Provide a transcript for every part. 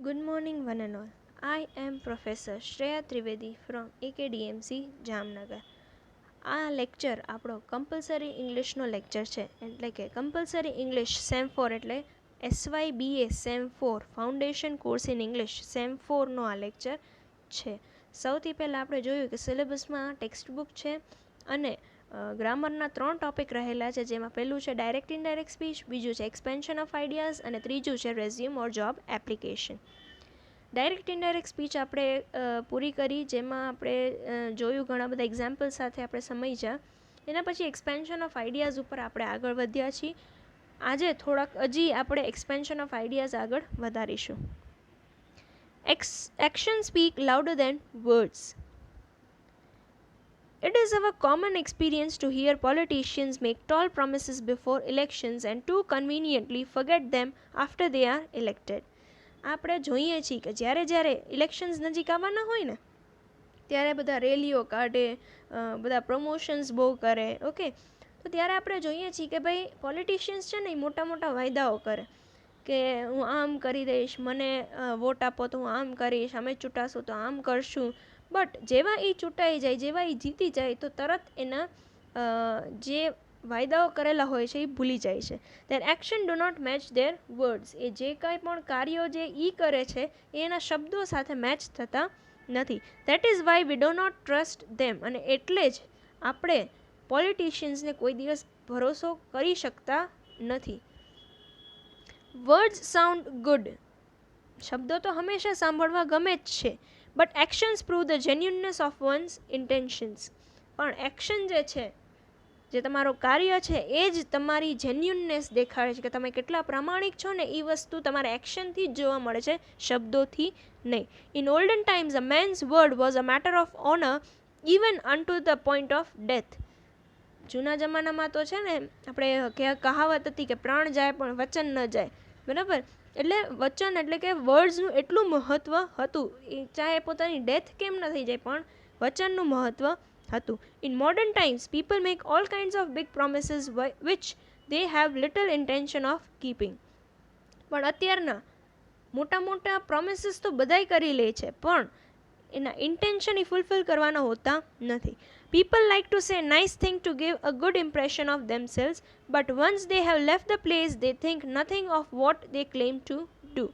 Good morning, one and all. I am Professor Shreya Trivedi from AKDMC Jamnagar. આ lecture આપણો compulsory ઇંગ્લિશનો lecture છે, એટલે કે કમ્પલસરી ઇંગ્લિશ સેમ 4 એટલે SYBA sem 4 foundation course in English sem 4નો આ lecture છે. સૌથી પહેલાં આપણે જોયું કે સિલેબસમાં ટેક્સ્ટ બુક છે અને ગ્રામરના 3 ટોપિક રહેલા છે, જેમાં પહેલું છે ડાયરેક્ટ ઇનડાયરેક્ટ સ્પીચ, બીજું છે એક્સપેન્શન ઓફ આઈડિયાઝ અને ત્રીજું છે resume or job application. Direct indirect speech આપણે પૂરી કરી, જેમાં આપણે જોયું ઘણા બધા એક્ઝામ્પલ સાથે આપણે સમજ્યા. એના પછી એક્સપેન્શન ઓફ આઈડિયાઝ ઉપર આપણે આગળ વધ્યા છીએ. આજે થોડાક હજી આપણે એક્સપેન્શન ઓફ આઈડિયાઝ આગળ વધારીશું. Action speak louder than words. It is our common experience to hear politicians make tall promises before elections and too conveniently forget them after they are elected. આપણે જોઈએ છીએ કે જ્યારે ઇલેક્શન્સ નજીક આવવાના હોય ને ત્યારે બધા રેલીઓ કાઢે, બધા પ્રમોશન્સ બહુ કરે. ઓકે, તો ત્યારે આપણે જોઈએ છીએ કે ભાઈ પોલિટિશિયન્સ છે ને એ મોટા મોટા વાયદાઓ કરે કે હું આમ કરી દઈશ, મને વોટ આપો તો હું આમ કરીશ, અમે ચૂંટાશું તો આમ કરશું. બટ જેવા એ ચૂંટાઈ જાય, જેવા એ જીતી જાય તો તરત એના જે વાયદાઓ કરેલા હોય છે એ ભૂલી જાય છે. Their action do not match their words. એ જે કાંઈ પણ કાર્યો જે એ કરે છે એ એના શબ્દો સાથે મેચ થતા નથી. That is why we do not trust them. અને એટલે જ આપણે પોલિટિશિયન્સને કોઈ દિવસ ભરોસો કરી શકતા નથી. Words sound good. શબ્દો તો હંમેશા સાંભળવા ગમે જ છે, but actions prove the genuineness of one's intentions. પણ એક્શન જે છે, જે તમારો કાર્ય છે, એ જ તમારી જેન્યુનનેસ દેખાડે છે કે તમે કેટલા પ્રામાણિક છો ને. એ વસ્તુ તમારા એક્શનથી જ જોવા મળે છે, શબ્દોથી નહીં. In olden times a man's word was a matter of honour even unto the point of death. જૂના જમાનામાં તો છે ને આપણે કહાવત હતી કે પ્રાણ જાય પણ વચન ન જાય, બરાબર. એટલે વચન એટલે કે વર્ડ્સનું એટલું મહત્ત્વ હતું, એ ચાહે પોતાની ડેથ કેમ ન થઈ જાય પણ વચનનું મહત્ત્વ હતું. In modern times people make all kinds of big promises which they have little intention of keeping. પણ અત્યારના મોટા મોટા પ્રોમિસીસ તો બધાય કરી લે છે, પણ એના ઇન્ટેન્શન એ ફૂલફિલ કરવાના હોતા નથી. People like to say nice things to give a good impression of themselves, but once they have left the place, they think nothing of what they claim to do.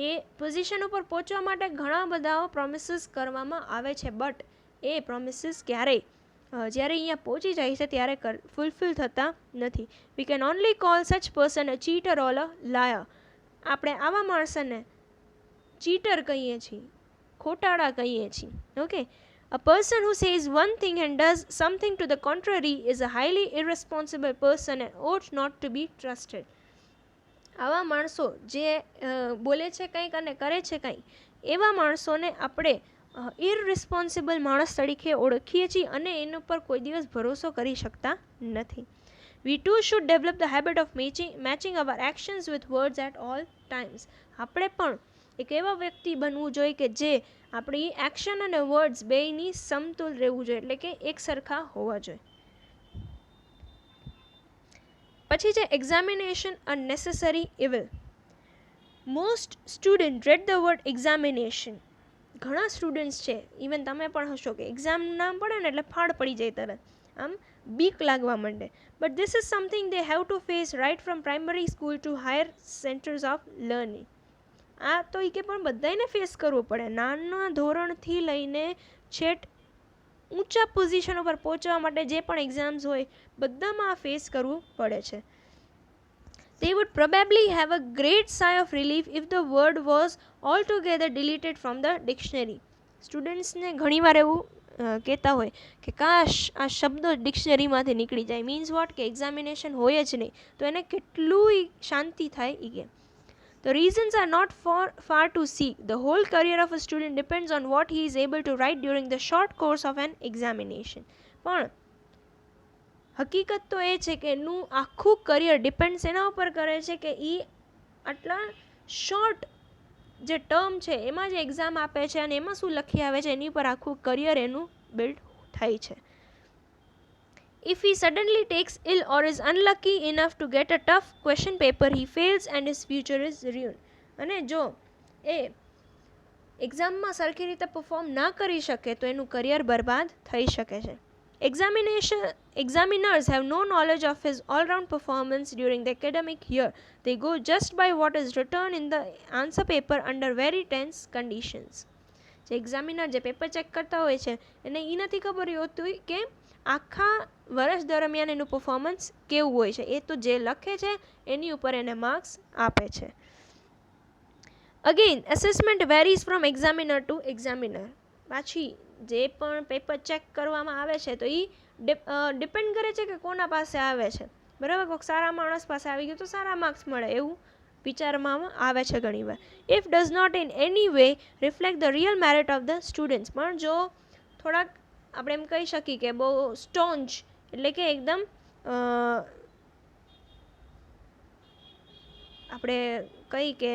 A position ઉપર પહોંચવા માટે ઘણા બધા promises કરવામાં આવે છે, but A promises ક્યારેય જ્યારે અહીંયા પહોંચી જાય છે ત્યારે ફૂલફિલ થતા નથી. We can only call such person a cheater or a liar. આપણે આવા માણસને ચીટર કહીએ છીએ, ખોટાડા કહીએ છીએ. Okay, a person who says one thing and does something to the contrary is a highly irresponsible person and ought not to be trusted. આવા માણસો જે બોલે છે કંઈક અને કરે છે કંઈક, એવા માણસોને આપણે ઇરરિસ્પોન્સિબલ માણસ તરીકે ઓળખીએ છીએ અને એના પર કોઈ દિવસ ભરોસો કરી શકતા નથી. We too should develop the habit of matching our actions with words at all times. આપણે પણ એક એવા વ્યક્તિ બનવું જોઈએ કે જે આપણી એક્શન અને વર્ડ્સ બેયની સમતુલ રહેવું જોઈએ, એટલે કે એક સરખા હોવા જોઈએ. પછી છે examination a necessary evil. Most student dread the word examination. ઘણા સ્ટુડન્ટ્સ છે, ઇવન તમે પણ હશો, કે એક્ઝામ નામ પડે ને એટલે ફાડ પડી જાય તરત, આમ બીક લાગવા માંડે. But this is something they have to face right from primary school to higher centres of learning. આ તો એ કે પણ બધાને ફેસ કરવું પડે, નાના ધોરણથી લઈને છેટ ઊંચા પોઝિશન ઉપર પહોંચવા માટે જે પણ એક્ઝામ્સ હોય બધામાં આ ફેસ કરવું પડે છે. They would probably have a great sigh of relief if the word was altogether deleted from the dictionary. સ્ટુડન્ટ્સને ઘણીવાર એવું કહેતા હોય કે કાશ આ શબ્દો ડિક્શનરીમાંથી નીકળી જાય. મીન્સ વોટ, કે એક્ઝામિનેશન હોય જ નહીં તો એને કેટલું શાંતિ થાય એ કે. The reasons are not far to seek. The whole career of a student depends on what he is able to write during the short course of an examination. પણ હકીકત તો એ છે કે એનું આખું કરિયર ડિપેન્ડ્સ એના ઉપર કરે છે કે એ આટલા શોર્ટ જે ટર્મ છે એમાં જે એક્ઝામ આપે છે અને એમાં શું લખી આવે છે એની ઉપર આખું કરિયર એનું બિલ્ડ થાય છે. If he suddenly takes ill or is unlucky enough to get a tough question paper, he fails and his future is ruined. અને જો એ એક્ઝામમાં સરખી રીતે પરફોર્મ ના કરી શકે તો એનું કરિયર બરબાદ થઈ શકે છે. Examiners have no knowledge of his all-round performance during the academic year. They go just by what is written in the answer paper under very tense conditions. જે એક્ઝામિનર જે પેપર ચેક કરતા હોય છે એને એ નથી ખબર હોતું કે આખા વર્ષ દરમિયાન એનું પરફોર્મન્સ કેવું હોય છે. એ તો જે લખે છે એની ઉપર એને માર્ક્સ આપે છે. Again assessment varies from examiner to examiner. પાછી જે પણ પેપર ચેક કરવામાં આવે છે તો એ ડિપેન્ડ કરે છે કે કોના પાસે આવે છે. બરાબર, કોઈક સારા માણસ પાસે આવી ગયું તો સારા માર્ક્સ મળે એવું વિચારવામાં આવે છે ઘણીવાર. If does not in any way reflect the real merit of the students. પણ જો થોડાક આપણે એમ કહી શકીએ કે બહુ સ્ટોન્જ એટલે કે એકદમ આપણે કહી કે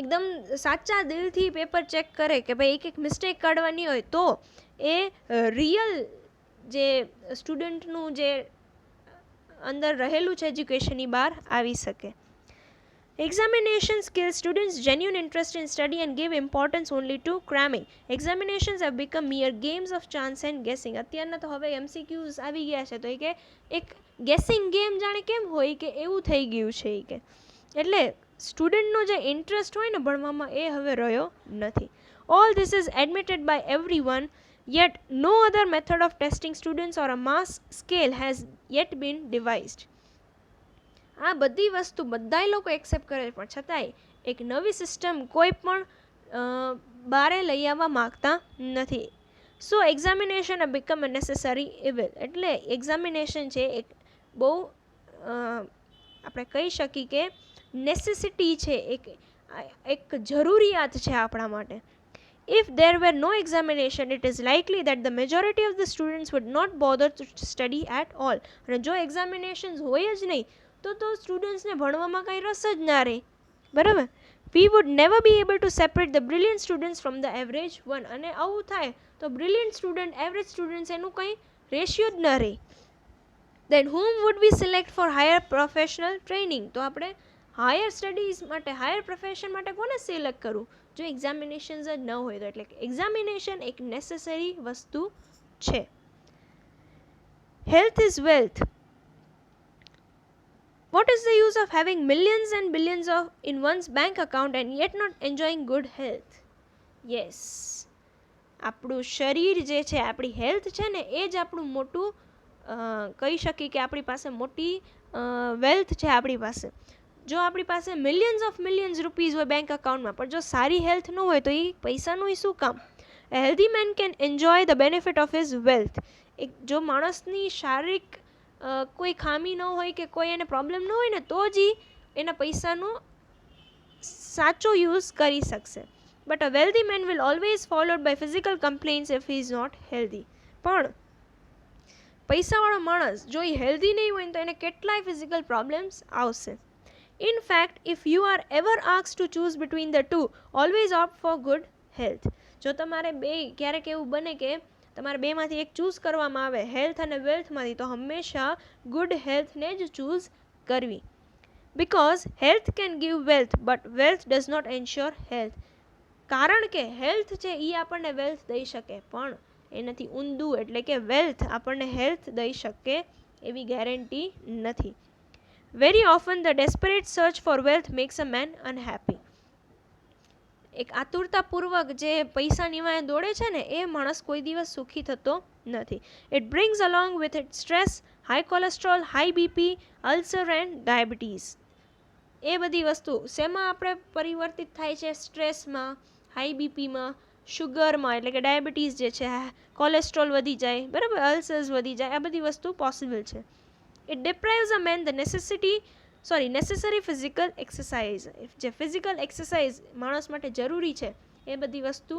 એકદમ સાચા દિલથી પેપર ચેક કરે કે ભાઈ એક મિસ્ટેક કાઢવાની હોય તો એ રિયલ જે સ્ટુડન્ટનું જે અંદર રહેલું છે એજ્યુકેશનની બહાર આવી શકે. Examination skills students' genuine interest in study and give importance only to cramming. Examinations have become mere games of chance and guessing. અત્યારના તો હવે MCQs આવી ગયા છે તો એ કે એક ગેસિંગ ગેમ જાણે કેમ હોય કે એવું થઈ ગયું છે એ કે એટલે સ્ટુડન્ટનો જે ઇન્ટરેસ્ટ હોય ને ભણવામાં એ હવે રહ્યો નથી. All this is admitted by everyone, yet no other method of testing students or a mass scale has yet been devised. આ બધી વસ્તુ બધાય લોકો એક્સેપ્ટ કરે પણ છતાંય એક નવી સિસ્ટમ કોઈ પણ બારે લઈ આવવા માગતા નથી. So examination have become a necessary evil. એટલે એક્ઝામિનેશન છે એક બહુ આપણે કહી શકીએ કે નેસેસિટી છે, એક જરૂરિયાત છે આપણા માટે. If there were no examination, it is likely that the majority of the students would not bother to study at all. અને જો એક્ઝામિનેશન્સ હોય જ નહીં તો સ્ટુડન્ટ્સને ભણવામાં કંઈ રસ જ ના રહે. બરાબર, we would never be able to separate the brilliant students from the average one. અને આવું થાય તો બ્રિલિયન્ટ સ્ટુડન્ટ એવરેજ સ્ટુડન્ટ્સ એનું કંઈ રેશિયો જ ન રહે. then whom would we select for higher professional training? તો આપણે હાયર સ્ટડીઝ માટે હાયર પ્રોફેશન માટે કોને સિલેક્ટ કરવું જો એક્ઝામિનેશન્સ જ ન હોય તો. એટલે કે એક્ઝામિનેશન એક નેસેસરી વસ્તુ છે. Health is wealth. What is the use of having millions and billions in one's bank account and yet not enjoying good health? Yes. આપણું શરીર જે છે, આપણી હેલ્થ છે ને એ જ આપણું મોટું કહી શકીએ કે આપણી પાસે મોટી વેલ્થ છે આપણી પાસે. જો આપણી પાસે મિલિયન્સ રૂપીઝ હોય બેંક અકાઉન્ટમાં પણ જો સારી હેલ્થ ન હોય તો એ પૈસાનું એ શું કામ? A healthy man can enjoy the benefit of his wealth. જો માણસની શારીરિક કોઈ ખામી ન હોય કે કોઈ એને પ્રોબ્લેમ ન હોય ને તો જ એના પૈસાનો સાચો યુઝ કરી શકશે. But a wealthy man will always followed by physical complaints if he is not healthy. પણ પૈસાવાળો માણસ જો એ હેલ્ધી નહીં હોય ને તો એને કેટલાય ફિઝિકલ પ્રોબ્લેમ્સ આવશે. In fact, if you are ever asked to choose between the two, always opt for good health. જો તમારે બે ક્યારેક એવું બને કે તમારે બેમાંથી એક ચૂઝ કરવામાં આવે હેલ્થ અને વેલ્થમાંથી તો હંમેશા ગુડ હેલ્થને જ ચૂઝ કરવી. Because health can give wealth but wealth does not ensure health. કારણ કે હેલ્થ છે એ આપણને વેલ્થ દઈ શકે પણ એનાથી ઊંધું એટલે કે વેલ્થ આપણને હેલ્થ દઈ શકે એવી ગેરંટી નથી. Very often the desperate search for wealth makes a man unhappy. એક આતુરતાપૂર્વક જે પૈસાની વાંહે દોડે છે ને એ માણસ કોઈ દિવસ સુખી થતો નથી. It brings along with it stress, high cholesterol, high BP, ulcer and diabetes. એ બધી વસ્તુ શેમાં આપણે પરિવર્તિત થાય છે? સ્ટ્રેસમાં, હાઈ બીપીમાં, શુગરમાં એટલે કે ડાયાબિટીસ જે છે, કોલેસ્ટ્રોલ વધી જાય, બરાબર, અલ્સર્સ વધી જાય, આ બધી વસ્તુ પોસિબલ છે. It deprives a man the necessary physical exercise. જે ફિઝિકલ એક્સરસાઇઝ માણસ માટે જરૂરી છે એ બધી વસ્તુ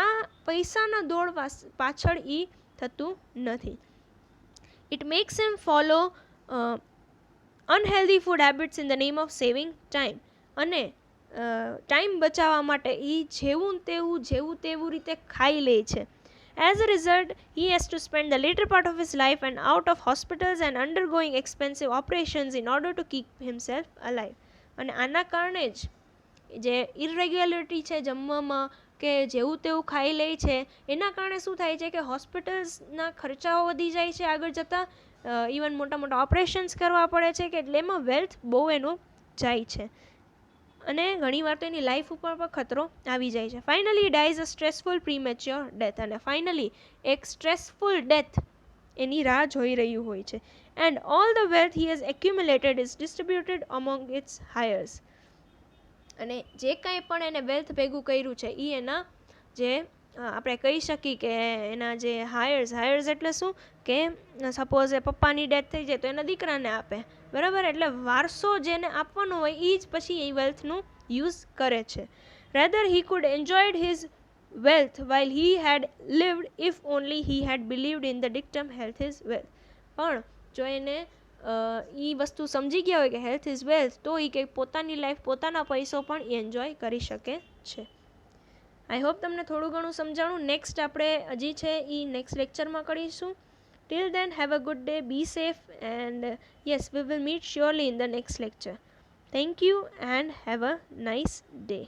આ પૈસાના દોડ પાછળ એ થતું નથી. It makes him follow unhealthy food habits in the name of saving time. અને ટાઈમ બચાવવા માટે એ જેવું તેવું રીતે ખાઈ લે છે. As a result, he has to spend the later part of his life and out of hospitals and undergoing expensive operations in order to keep himself alive. અને આના કારણે જ જે ઇરેગ્યુલરિટી છે જમવામાં કે જેવું તેવું ખાઈ લે છે, એના કારણે શું થાય છે કે હોસ્પિટલ્સના ખર્ચાઓ વધી જાય છે આગળ જતાં, ઇવન મોટા મોટા ઓપરેશન્સ કરવા પડે છે કે એટલે એમાં વેલ્થ બહુ એનો જાય છે અને ઘણીવાર તો એની લાઈફ ઉપર પણ ખતરો આવી જાય છે. Finally dies a stressful premature death, અને ફાઇનલી એક સ્ટ્રેસફુલ ડેથ એની રાહ જોઈ રહ્યું હોય છે. And all the wealth he has accumulated is distributed among its heirs, અને જે કાંઈ પણ એને વેલ્થ ભેગું કર્યું છે એ એના જે આપણે કહી શકીએ કે એના જે હાયર્સ એટલે શું કે સપોઝ એ પપ્પાની ડેથ થઈ જાય તો એના દીકરાને આપે, બરાબર, એટલે વારસો જેને આપવાનો હોય એ જ પછી એ વેલ્થનું યુઝ કરે છે. Rather he could enjoyed his wealth while he had lived if only he had believed in the dictum health is wealth. પણ જો એને એ વસ્તુ સમજી ગયા હોય કે હેલ્થ ઇઝ વેલ્થ, તો એ કંઈક પોતાની લાઈફ પોતાના પૈસો પણ એન્જોય કરી શકે છે. આઈ હોપ તમને થોડું ઘણું સમજાણું. નેક્સ્ટ આપણે હજી છે એ નેક્સ્ટ લેક્ચરમાં કરીશું. Till then have a good day, be safe, and yes we will meet surely in the next lecture. Thank you and have a nice day.